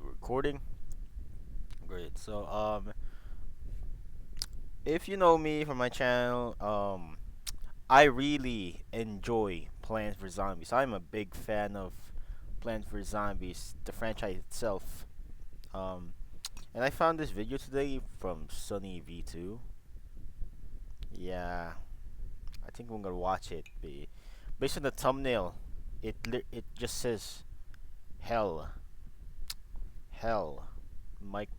We're recording. Great. If you know me from my channel, I really enjoy Plants vs Zombies. I'm a big fan of Plants vs Zombies, the franchise itself. Um, and I found this video today from SunnyV2. Yeah, I think I'm gonna watch it. Based on the thumbnail, it just says hell, hell. Mike,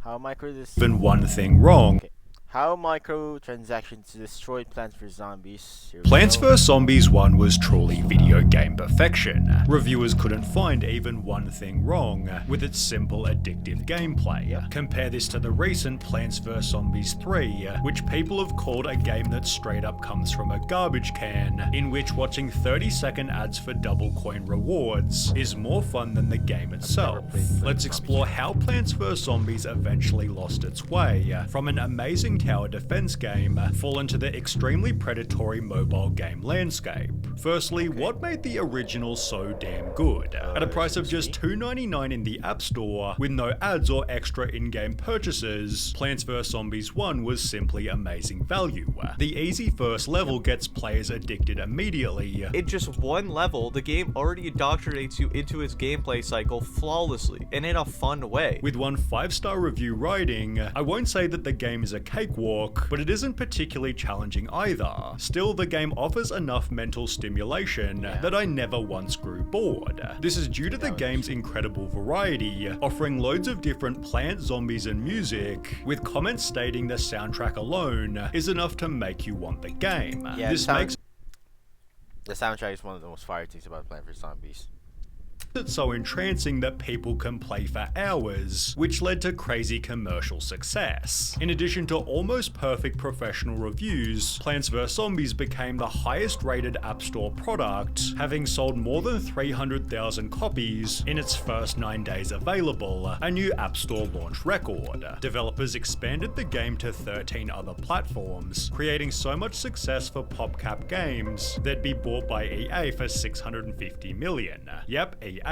how micro this? Even one thing wrong. Okay. How microtransactions destroyed Plants vs Zombies. Here we Plants go. vs Zombies 1 was truly video game perfection. Reviewers couldn't find even one thing wrong with its simple addictive gameplay. Yep. Compare this to the recent Plants vs Zombies 3, which people have called a game that straight up comes from a garbage can, in which watching 30-second ads for double coin rewards is more fun than the game itself. Let's explore how Plants vs Zombies eventually lost its way from an amazing tower defense game fall into the extremely predatory mobile game landscape. Firstly, what made the original so damn good? At a price of just $2.99 in the App Store, with no ads or extra in-game purchases, Plants vs Zombies 1 was simply amazing value. The easy first level gets players addicted immediately. In just one level, the game already indoctrinates you into its gameplay cycle flawlessly and in a fun way. With one 5-star review writing, I won't say that the game is a cakewalk, but it isn't particularly challenging either. Still, the game offers enough mental stimulation that I never once grew bored. This is due to the game's incredible variety, offering loads of different plants, zombies, and music, with comments stating the soundtrack alone is enough to make you want the game. Yeah, This makes the soundtrack is one of the most fire things about Plants vs Zombies. it so entrancing that people can play for hours, which led to crazy commercial success. In addition to almost perfect professional reviews, Plants vs Zombies became the highest rated App Store product, having sold more than 300,000 copies in its first 9 days available, a new App Store launch record. Developers expanded the game to 13 other platforms, creating so much success for PopCap Games they'd be bought by EA for $650 million. Yep, EA.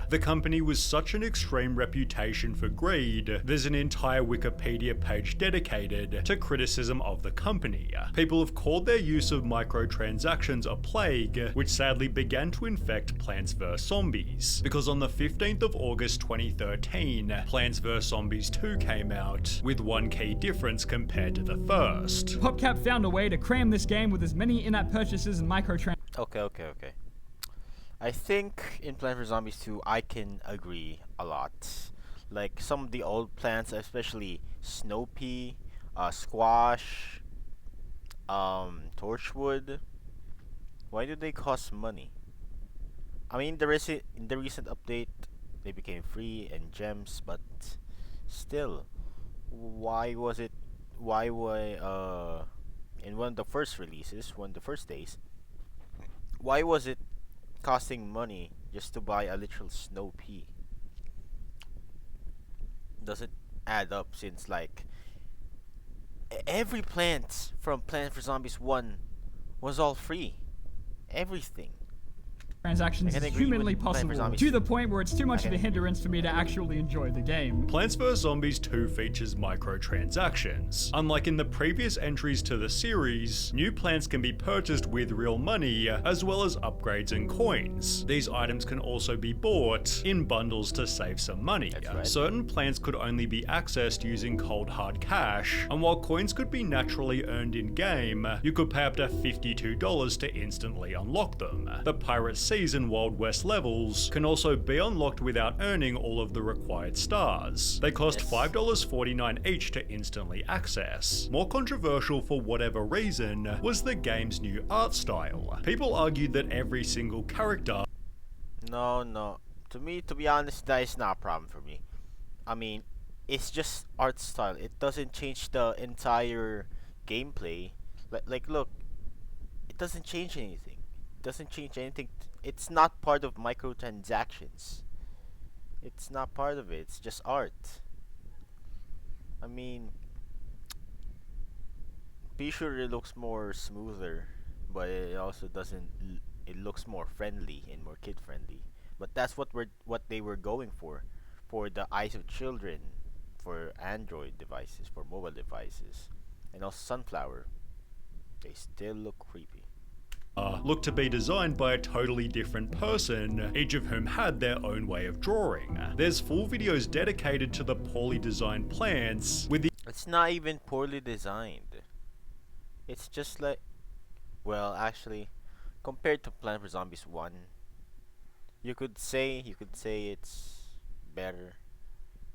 The company was such an extreme reputation for greed, there's an entire Wikipedia page dedicated to criticism of the company. People have called their use of microtransactions a plague, which sadly began to infect Plants vs Zombies, because on the 15th of August 2013, Plants vs Zombies 2 came out, with one key difference compared to the first. PopCap found a way to cram this game with as many in-app purchases and microtransactions. Okay. I think in Plants vs Zombies 2, I can agree a lot. Like some of the old plants, especially snow pea, squash, torchwood. Why do they cost money? I mean, in the recent update, they became free and gems, but still, why was it? In one of the first releases, one of the first days, why was it costing money just to buy a literal snow pea? Doesn't add up, since like every plant from Plant for Zombies 1 was all free. Everything. Transactions I is can agree humanly with Plants vs. possible, Zombies to 2. the point where it's too much I of a can agree. hindrance for me to actually enjoy the game. Plants vs Zombies 2 features microtransactions. Unlike in the previous entries to the series, new plants can be purchased with real money, as well as upgrades and coins. These items can also be bought in bundles to save some money. That's right. Certain plants could only be accessed using cold hard cash, and while coins could be naturally earned in-game, you could pay up to $52 to instantly unlock them. The Pirate Seas and Wild West levels can also be unlocked without earning all of the required stars. They cost Yes. $5.49 each to instantly access. More controversial for whatever reason was the game's new art style. People argued that every single character No. To be honest, that is not a problem for me. I mean, it's just art style. It doesn't change the entire gameplay. Look, it doesn't change anything. It doesn't change anything. It's not part of microtransactions. It's not part of it. It's just art. I mean, be sure it looks more smoother, but it also doesn't. It looks more friendly and more kid friendly. But that's what they were going for. for the eyes of children, for Android devices, for mobile devices, and also Sunflower, they still look creepy. Looked to be designed by a totally different person, each of whom had their own way of drawing. There's full videos dedicated to the poorly designed plants, with the It's not even poorly designed. It's just like, well, actually, compared to Plant vs Zombies 1, you could say it's better.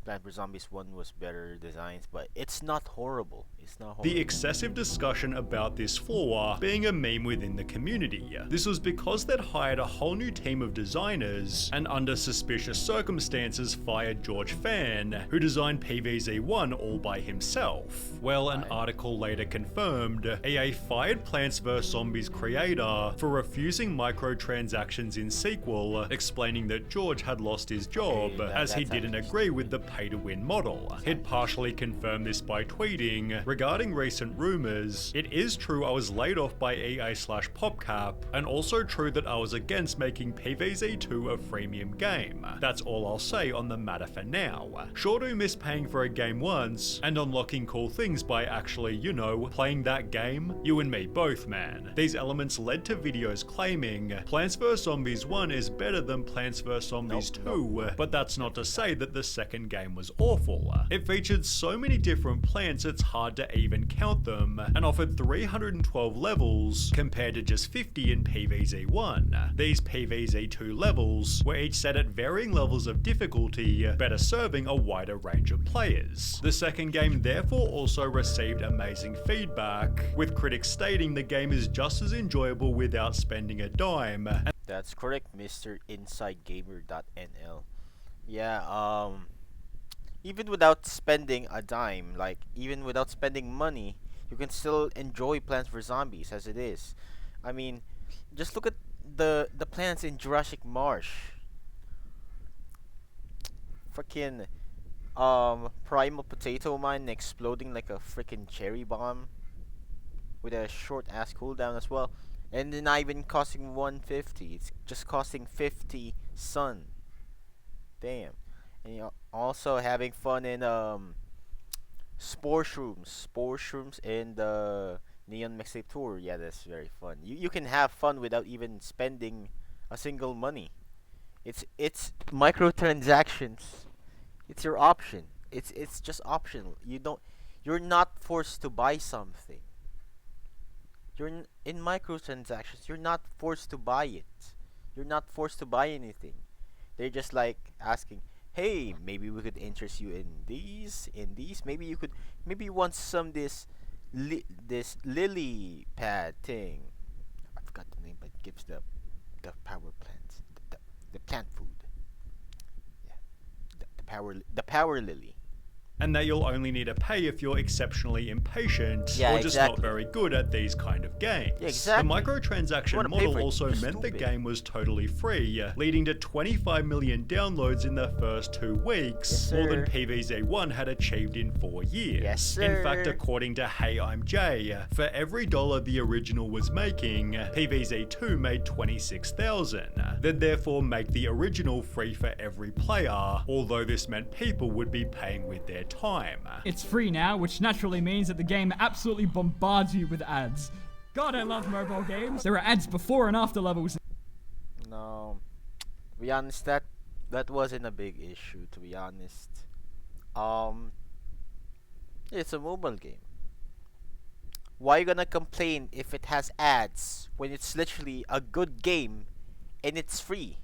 Plant vs Zombies 1 was better designs, but it's not horrible. It's not horrible. the excessive discussion about this flaw being a meme within the community. This was because they'd hired a whole new team of designers, and under suspicious circumstances fired George Fan, who designed PvZ1 all by himself. Well, an article later confirmed EA fired Plants vs Zombies creator for refusing microtransactions in sequel, explaining that George had lost his job as he didn't agree with the pay-to-win model. He'd partially confirmed this by tweeting, regarding recent rumors, it is true I was laid off by EA/PopCap, and also true that I was against making PvZ2 a freemium game. That's all I'll say on the matter for now. Sure do miss paying for a game once, and unlocking cool things by actually, you know, playing that game. You and me both, man. These elements led to videos claiming Plants vs Zombies 1 is better than Plants vs Zombies 2, but that's not to say that the second game was awful. It featured so many different plants it's hard to even count them, and offered 312 levels compared to just 50 in PvZ1. These PvZ2 levels were each set at varying levels of difficulty, better serving a wider range of players. The second game therefore also received amazing feedback, with critics stating the game is just as enjoyable without spending a dime. That's correct, Mr. InsideGamer.nl. Yeah, even without spending a dime, like even without spending money, you can still enjoy Plants vs Zombies as it is. I mean, just look at the plants in Jurassic Marsh. Freaking primal potato mine exploding like a freaking cherry bomb with a short ass cooldown as well. And then not even costing 150. It's just costing 50 sun. Damn. And you're also having fun in Spore Shrooms in the Neon Mixtape Tour. Yeah, that's very fun. You can have fun without even spending a single money. It's microtransactions. It's your option. It's just optional. You're not forced to buy something. In microtransactions, you're not forced to buy it. You're not forced to buy anything. They're just like asking, hey, maybe we could interest you in these. Maybe you want some this lily pad thing. I forgot the name, but it gives the power plants, the plant food. Yeah, the power lily. And that you'll only need to pay if you're exceptionally impatient, Yeah, or just exactly. not very good at these kind of games. Yeah, exactly. The You microtransaction wanna pay model for it, also you're meant the stupid. game was totally free, leading to 25 million downloads in the first 2 weeks, Yes, more than sir. PvZ1 had achieved in 4 years. Yes, In fact, sir. according to Hey I'm Jay, for every dollar the original was making, PvZ2 made 26,000. They'd therefore make the original free for every player, although this meant people would be paying with their time. It's free now, which naturally means that the game absolutely bombards you with ads. God, I love mobile games. There are ads before and after levels. No, to be honest, that wasn't a big issue. To be honest, it's a mobile game. Why you gonna complain if it has ads when it's literally a good game and it's free?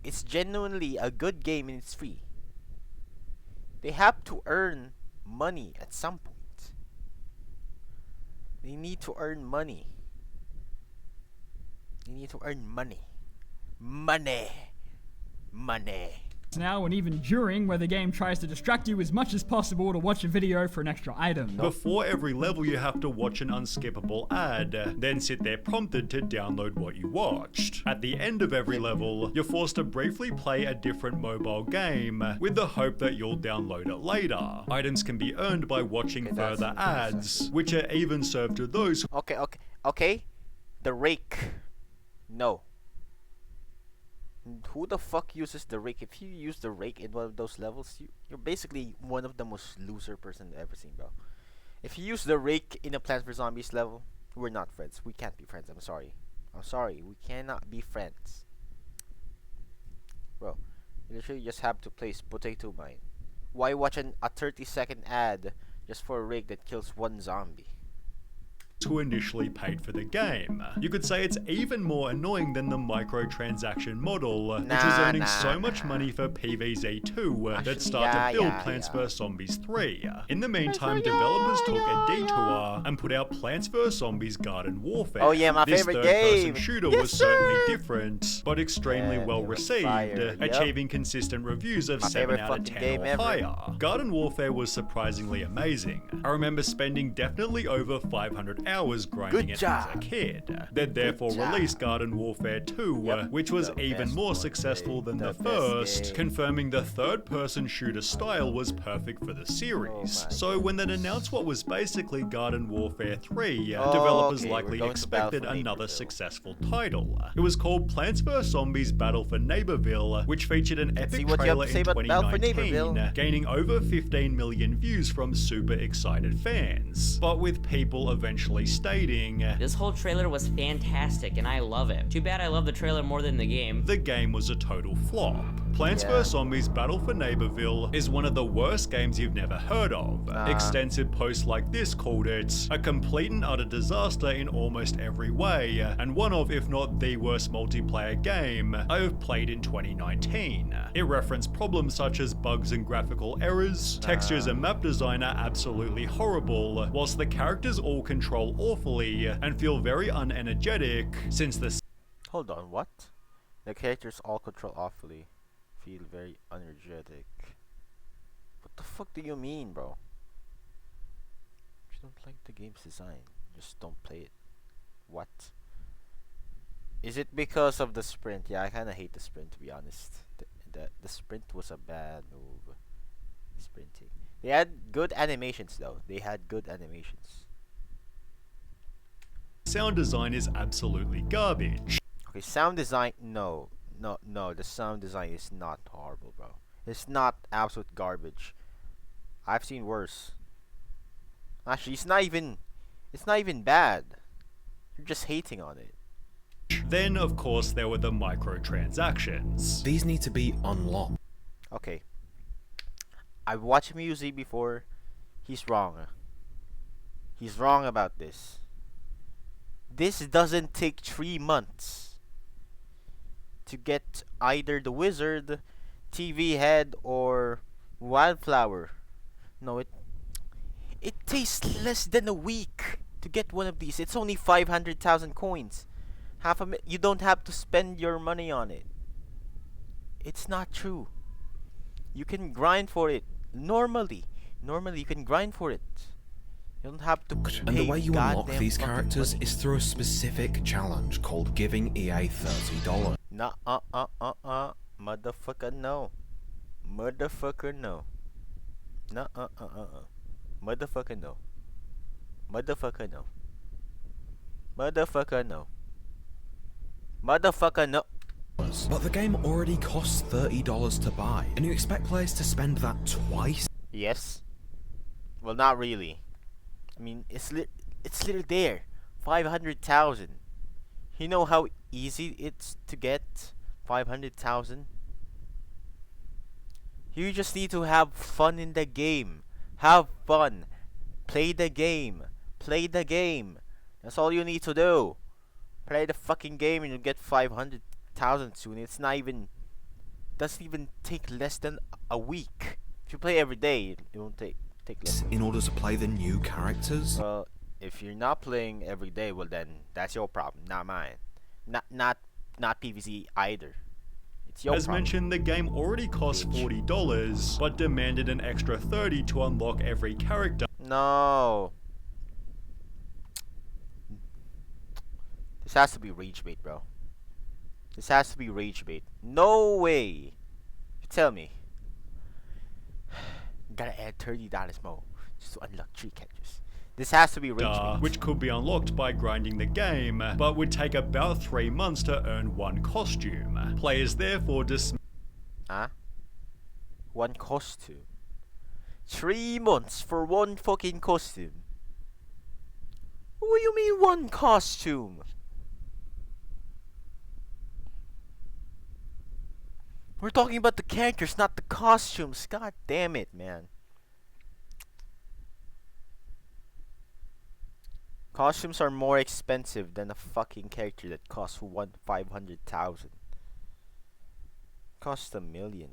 It's genuinely a good game and it's free. They have to earn money at some point. They need to earn money. They need to earn money. Money. Now, and even during, where the game tries to distract you as much as possible to watch a video for an extra item. Before every level you have to watch an unskippable ad, then sit there prompted to download what you watched. At the end of every level, you're forced to briefly play a different mobile game, with the hope that you'll download it later. Items can be earned by watching Okay, that's further ads, interesting. which are even served to those Okay. The rake. No. Who the fuck uses the rake? If you use the rake in one of those levels, you're basically one of the most loser person I've ever seen, bro. If you use the rake in a Plants vs Zombies level, we're not friends. We can't be friends. I'm sorry. I'm sorry. We cannot be friends, bro. You literally just have to place potato mine. Why watch a 30-second ad just for a rake that kills one zombie? Who initially paid for the game. You could say it's even more annoying than the microtransaction model, which was earning so much money for PvZ2 that started to build Plants vs Zombies 3. In the meantime, developers took a detour and put out Plants vs Zombies Garden Warfare. Oh yeah, my favorite game. This third-person shooter was certainly different, but extremely well received, achieving consistent reviews of 7 out of 10 or higher. Garden Warfare was surprisingly amazing. I remember spending definitely over 500 hours grinding it as a kid. They therefore released Garden Warfare 2, which was even more successful than the first, confirming the third-person shooter style was perfect for the series. So when they announced what was basically Garden Warfare 3, developers likely expected another successful title. It was called Plants vs Zombies Battle for Neighborville, which featured an epic trailer in 2019, gaining over 15 million views from super excited fans, but with people eventually stating, "This whole trailer was fantastic and I love it. Too bad I love the trailer more than the game." The game was a total flop. Plants vs Zombies Battle for Neighborville is one of the worst games you've never heard of. Extensive posts like this called it a complete and utter disaster in almost every way, and one of, if not the worst multiplayer game I have played in 2019. It referenced problems such as bugs and graphical errors, textures and map design are absolutely horrible, whilst the characters all control awfully and feel very unenergetic since the— Hold on, what? The characters all control awfully, feel very energetic. What the fuck do you mean, bro? If you don't like the game's design, just don't play it. What? Is it because of the sprint? Yeah, I kinda hate the sprint, to be honest. The sprint was a bad move. Sprinting. They had good animations though. They had good animations. sound design is absolutely garbage. Okay, sound design, no, the sound design is not horrible, bro. It's not absolute garbage. I've seen worse. Actually, it's not even bad. You're just hating on it. Then, of course, there were the microtransactions. These need to be unlocked. Okay. I've watched music before. He's wrong. He's wrong about this. This doesn't take 3 months to get either the wizard, TV head, or wildflower. No, it takes less than a week to get one of these. It's only 500,000 coins. You don't have to spend your money on it. It's not true. You can grind for it normally. Normally you can grind for it. You don't have to pay. And the way you unlock these fucking characters money. is through a specific challenge called giving EA $30. Nah, motherfucker, no. Motherfucker, no. Nah, Motherfucker, no. Motherfucker, no. Motherfucker, no. Motherfucker, no. But the game already costs $30 to buy, and you expect players to spend that twice? Yes. Well, not really. I mean, it's literally there. 500,000. You know how easy it's to get 500,000? You just need to have fun in the game. Have fun. Play the game. Play the game. That's all you need to do. Play the fucking game and you'll get 500,000 soon. It's not even... doesn't even take less than a week. If you play every day, it won't take less. In order to play the new characters? Well, if you're not playing every day, well then that's your problem, not mine. Not PvZ either. It's your As problem. mentioned, the game already cost $40, but demanded an extra $30 to unlock every character. No. This has to be rage bait, bro. This has to be rage bait. No way. You tell me. Gotta add $30 more just to unlock 3 characters. This has to be rage bait. which could be unlocked by grinding the game, but would take about 3 months to earn one costume. Players therefore Huh? One costume. 3 months for one fucking costume. What do you mean one costume? We're talking about the characters, not the costumes. God damn it, man. Costumes are more expensive than a fucking character that costs 500,000. Costs $1 million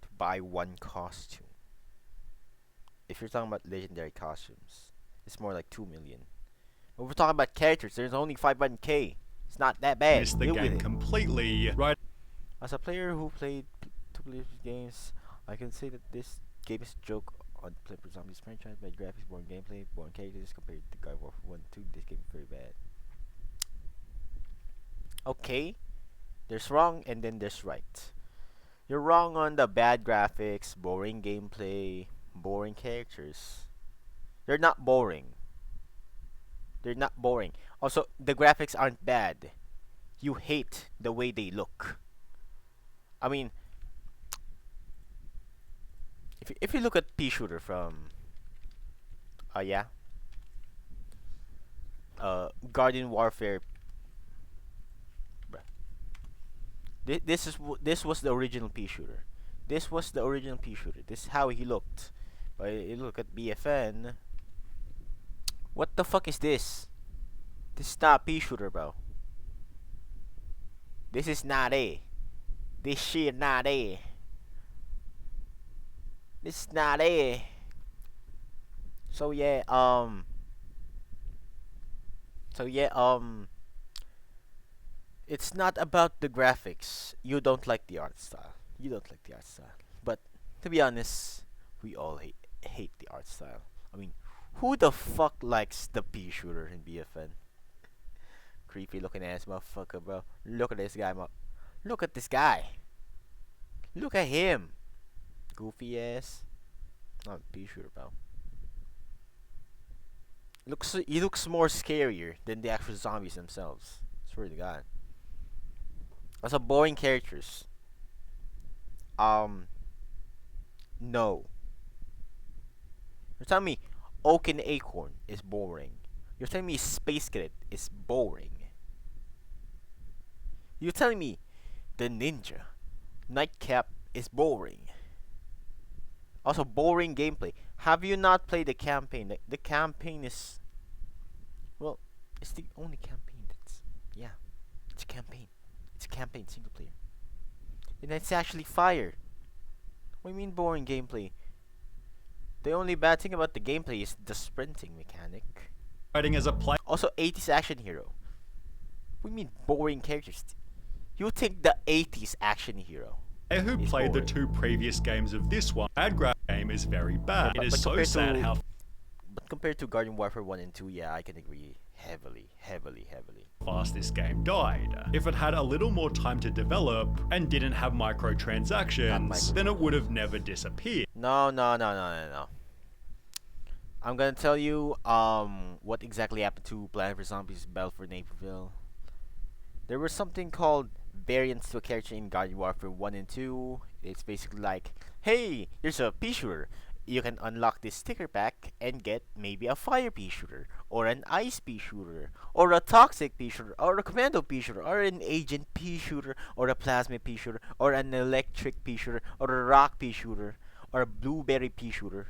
to buy one costume. If you're talking about legendary costumes, it's more like 2 million. But we're talking about characters. There's only 500k. It's not that bad. miss the Deal with game it. completely, right? As a player who played two games, I can say that this game is a joke on Plants vs Zombies franchise. Bad graphics, boring gameplay, boring characters compared to God of War 1 2. This game is very bad. Okay, there's wrong and then there's right. You're wrong on the bad graphics, boring gameplay, boring characters. They're not boring. They're not boring. Also, the graphics aren't bad. You hate the way they look. I mean, if you look at Pea Shooter from, Guardian Warfare. Bruh. This was the original Pea Shooter. This was the original Pea Shooter. This is how he looked. But you look at BFN. What the fuck is this? This is not Pea Shooter, bro. This is not A. This shit not A. This is not A. So yeah, it's not about the graphics. You don't like the art style. You don't like the art style. But to be honest, we all hate the art style. I mean, who the fuck likes the Pea Shooter in BFN? Creepy looking ass motherfucker, bro. Look at this guy, look at this guy. Look at him. Goofy ass. Not Pea Shooter, bro. He looks more scarier than the actual zombies themselves. Swear to God. Also, boring characters. No. You're telling me Oak and Acorn is boring. You're telling me Space Cadet is boring. You're telling me the Ninja Nightcap is boring. Also, boring gameplay. Have you not played the campaign? The campaign is, well, it's the only campaign that's, yeah, it's a campaign. It's a campaign, single player. And it's actually fire. What do you mean boring gameplay? The only bad thing about the gameplay is the sprinting mechanic. Writing as a player Also, 80s action hero. What do you mean boring characters? You think the 80s action hero who is played the boring. 2 previous games of this one, bad graphic game is very bad. It is so compared sad to- how But compared to Guardian Warfare 1 and 2, yeah, I can agree heavily. fast this game died. If it had a little more time to develop and didn't have microtransactions, then it would have never disappeared. No. I'm gonna tell you what exactly happened to Plants vs Zombies Battle for Naperville. There was something called variants to a character in Guardian Warfare 1 and 2. It's basically like, hey, here's a pea shooter. You can unlock this sticker pack and get maybe a fire pea shooter, or an ice pea shooter, or a toxic pea shooter, or a commando pea shooter, or an agent pea shooter, or a plasma pea shooter, or an electric pea shooter, or a rock pea shooter, or a blueberry pea shooter.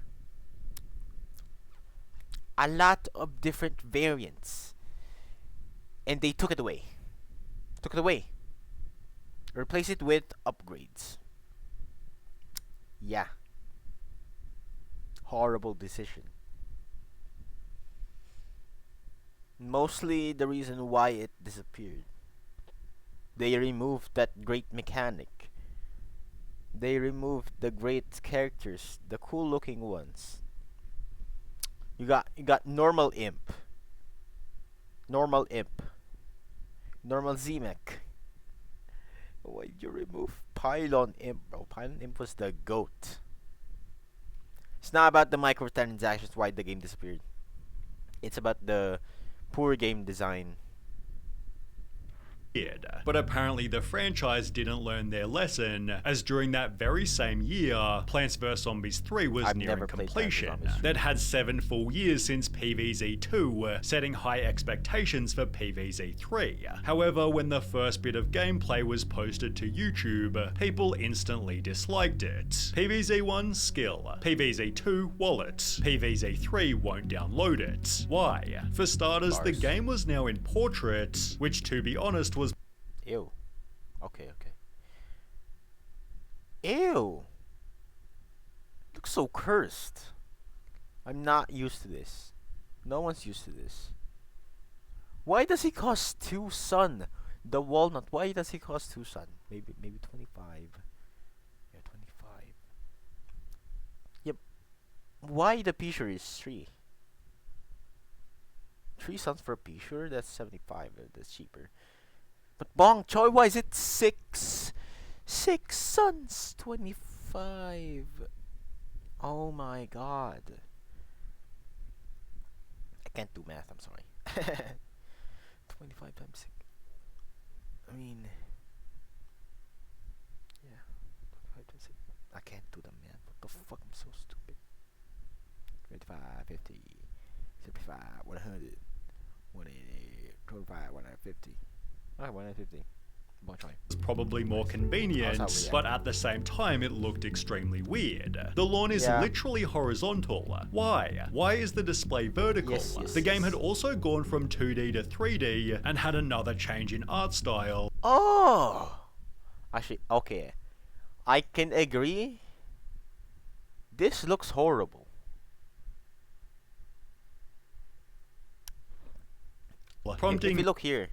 A lot of different variants. And they took it away. Replace it with upgrades. Yeah. Horrible decision. Mostly the reason why it disappeared. They removed that great mechanic. They removed the great characters, the cool looking ones. You got normal imp. Normal Z-Mech. Why did you remove Pylon Imp, bro? Pylon Imp was the GOAT. It's not about the microtransactions why the game disappeared. It's about the poor game design. But apparently the franchise didn't learn their lesson, as during that very same year, Plants vs Zombies 3 was I've nearing never played Plants vs. completion. Zombies 3. That had 7 full years since PvZ2, setting high expectations for PvZ3. However, when the first bit of gameplay was posted to YouTube, people instantly disliked it. PvZ1 skill, PvZ2 wallet, PvZ3 won't download it. Why? For starters, the Bars. game was now in portrait, which to be honest was Ew. Okay. Ew. Looks so cursed. I'm not used to this. No one's used to this. Why does he cost 2 sun? The walnut. Why does he cost 2 sun? Maybe 25. Yeah, 25. Yep. Why the P-Sure is 3? 3 suns for a P-Sure? That's 75. That's cheaper. But Bong Choi, why is it 6? 6 suns, 25. Oh my god. I can't do math, I'm sorry. 25 times 6. I mean, yeah, 25 times 6. I can't do the math. What the fuck, I'm so stupid. 25, 50, 75, 100, 180, 25, 150. Alright, 150. Bong Choi. was probably more convenient, How's that but at the same time it looked extremely weird. The lawn is Yeah. literally horizontal. Why? Why is the display vertical? Yes, The game yes. had also gone from 2D to 3D and had another change in art style. Oh! Actually, okay. I can agree. This looks horrible. Prompting If you look here,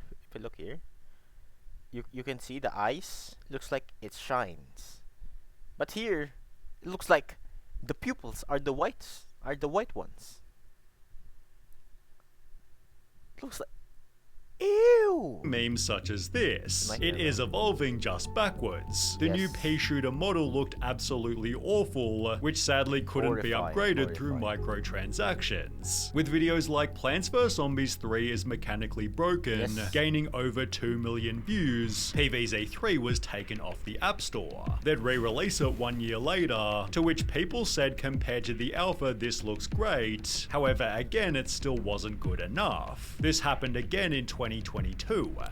you can see the ice looks like it shines. But here, it looks like the pupils are the white ones. Looks like ew. memes such as this. Like It that. is evolving just backwards. The new Yes. pea shooter model looked absolutely awful, which sadly couldn't be Horrifying, upgraded through microtransactions. With videos like Plants vs Zombies 3 is mechanically broken, Yes. gaining over 2 million views, PvZ3 was taken off the App Store. They'd re-release it 1 year later, to which people said compared to the alpha this looks great, however again it still wasn't good enough. This happened again in 2022,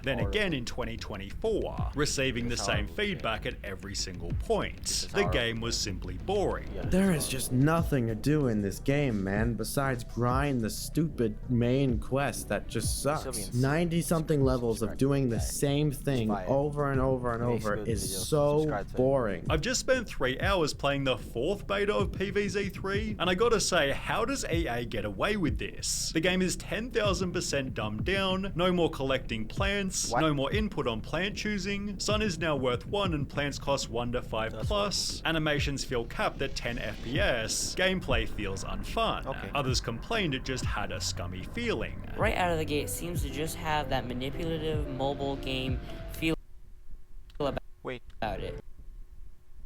then again in 2024, receiving the same feedback at every single point. The game was simply boring. There is just nothing to do in this game, man, besides grind the stupid main quest that just sucks. Sylvians, 90 something levels of subscribe doing to the that. same thing Fire. over and over and Makes over good is videos. so Subscribe to it. boring. I've just spent 3 hours playing the 4th beta of PvZ3, and I gotta say, how does EA get away with this? The game is 10,000% dumbed down, no more collecting plants, What? no more input on plant choosing, sun is now worth 1 and plants cost 1 to 5 plus, animations feel capped at 10 FPS, gameplay feels unfun. Okay. Others complained it just had a scummy feeling. Right out of the gate, seems to just have that manipulative mobile game feel Wait, about it.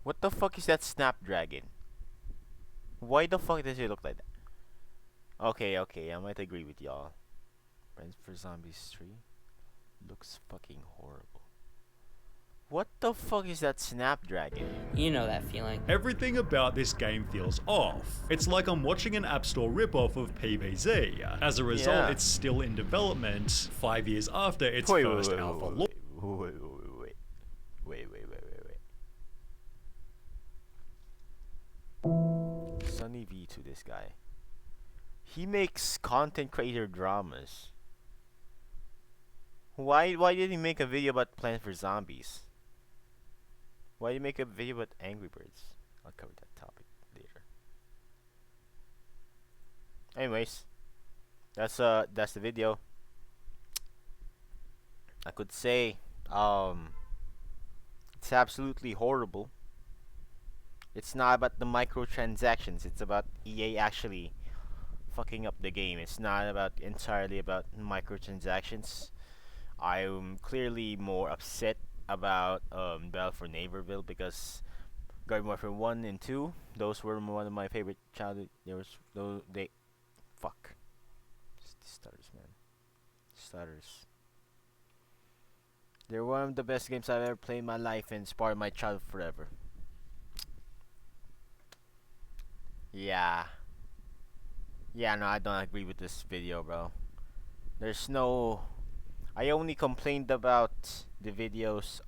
what the fuck is that Snapdragon? Why the fuck does it look like that? Okay, I might agree with y'all. Plants vs Zombies 3 looks fucking horrible. What the fuck is that Snapdragon? You know that feeling. Everything about this game feels off. It's like I'm watching an App Store ripoff of PvZ. As a result, Yeah. it's still in development 5 years after its first alpha launch. Wait. SunnyV2, this guy. He makes content creator dramas. Why did he make a video about Plants vs Zombies? Why did he make a video about Angry Birds? I'll cover that topic later. Anyways, that's the video. I could say it's absolutely horrible. It's not about the microtransactions, it's about EA actually fucking up the game. It's not entirely about microtransactions. I'm clearly more upset about Battle for Neighborville because Garden Warfare 1 and 2, those were one of my favorite childhood. Fuck. This Starters. They're one of the best games I've ever played in my life and inspired my child forever. Yeah. Yeah, no, I don't agree with this video, bro. There's no... I only complained about the video's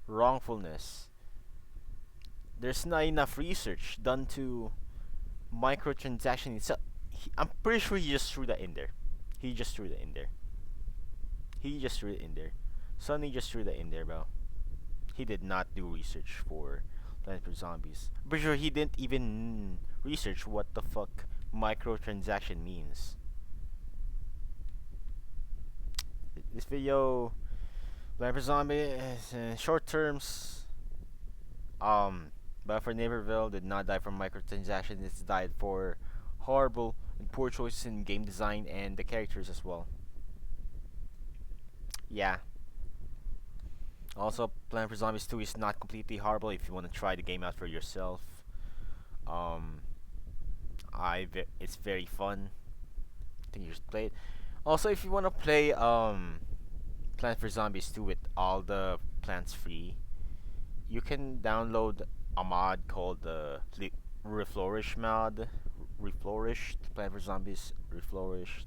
wrongfulness. There's not enough research done to microtransaction itself. I'm pretty sure he just threw that in there. He just threw that in there. He just threw it in there. Sunny just threw that in there, bro. He did not do research for Plants vs Zombies. I'm pretty sure he didn't even research what the fuck microtransaction means. This video, Plants vs Zombies, short terms. But for Neighborville did not die from microtransactions. It's died for horrible and poor choices in game design and the characters as well. Yeah. Also, Plants vs Zombies 2 is not completely horrible if you want to try the game out for yourself. It's very fun. I think you should play it. Also, if you want to play Plants vs Zombies 2 with all the plants free, you can download a mod called the Reflourish mod. Reflourished, Plants vs Zombies Reflourished.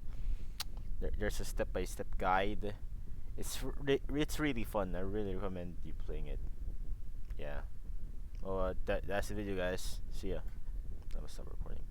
There's a step-by-step guide. It's really fun. I really recommend you playing it. Yeah. Well, that's the video, guys. See ya. I'm gonna stop recording.